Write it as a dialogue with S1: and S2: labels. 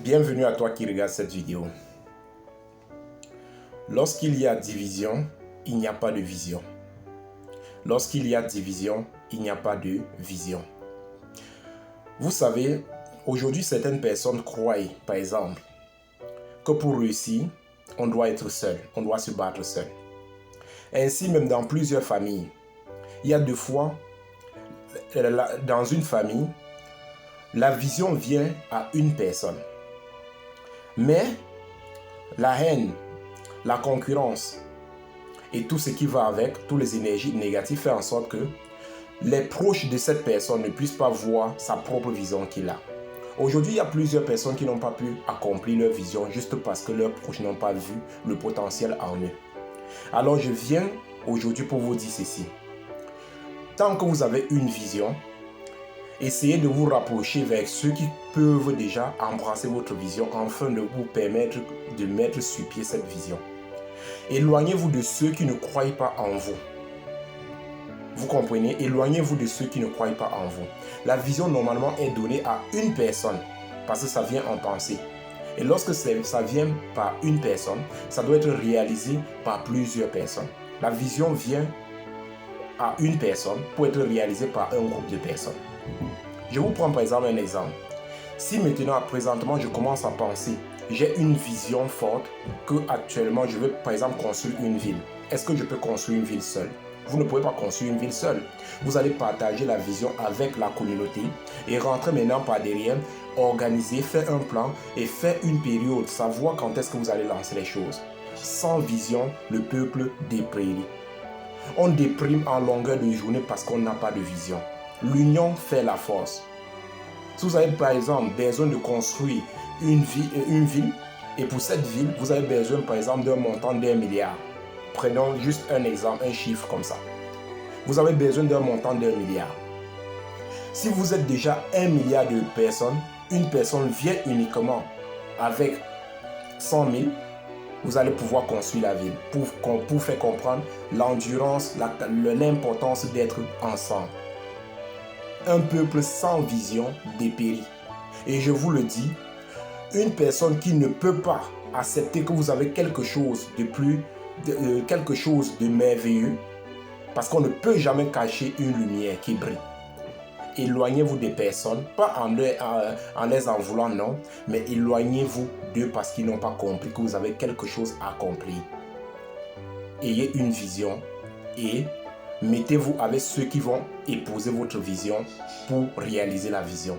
S1: Bienvenue à toi qui regarde cette vidéo. Lorsqu'il y a division, il n'y a pas de vision. Lorsqu'il y a division, il n'y a pas de vision. Vous savez, aujourd'hui certaines personnes croient, par exemple, que pour réussir, on doit être seul, on doit se battre seul. Ainsi, même dans plusieurs familles, il y a deux fois, dans une famille, la vision vient à une personne. Mais la haine, la concurrence et tout ce qui va avec, toutes les énergies négatives, fait en sorte que les proches de cette personne ne puissent pas voir sa propre vision qu'il a. Aujourd'hui, il y a plusieurs personnes qui n'ont pas pu accomplir leur vision juste parce que leurs proches n'ont pas vu le potentiel en eux. Alors je viens aujourd'hui pour vous dire ceci. Tant que vous avez une vision, essayez de vous rapprocher vers ceux qui peuvent déjà embrasser votre vision afin de vous permettre de mettre sur pied cette vision. Éloignez-vous de ceux qui ne croient pas en vous. Vous comprenez? Éloignez-vous de ceux qui ne croient pas en vous. La vision normalement est donnée à une personne parce que ça vient en pensée. Et lorsque ça vient par une personne, ça doit être réalisé par plusieurs personnes. La vision vient à une personne pour être réalisée par un groupe de personnes. Je vous prends par exemple un exemple. Si maintenant, présentement, je commence à penser, j'ai une vision forte que actuellement je veux par exemple construire une ville. Est-ce que je peux construire une ville seule? Vous ne pouvez pas construire une ville seule. Vous allez partager la vision avec la communauté et rentrer maintenant par derrière, organiser, faire un plan et faire une période, savoir quand est-ce que vous allez lancer les choses. Sans vision, le peuple déprime. On déprime en longueur de journée parce qu'on n'a pas de vision. L'union fait la force. Si vous avez par exemple besoin de construire une ville, et pour cette ville, vous avez besoin par exemple d'un montant d'1 milliard. Prenons juste un exemple, un chiffre comme ça. Vous avez besoin d'un montant d'1 milliard. Si vous êtes déjà 1 milliard de personnes, une personne vient uniquement avec 100 000, vous allez pouvoir construire la ville pour faire comprendre l'endurance, l'importance d'être ensemble. Un peuple sans vision dépérit. Et je vous le dis, une personne qui ne peut pas accepter que vous avez quelque chose quelque chose de merveilleux, parce qu'on ne peut jamais cacher une lumière qui brille. Éloignez-vous des personnes, pas en les en voulant, non, mais éloignez-vous d'eux parce qu'ils n'ont pas compris que vous avez quelque chose à accomplir. Ayez une vision et mettez-vous avec ceux qui vont épouser votre vision pour réaliser la vision.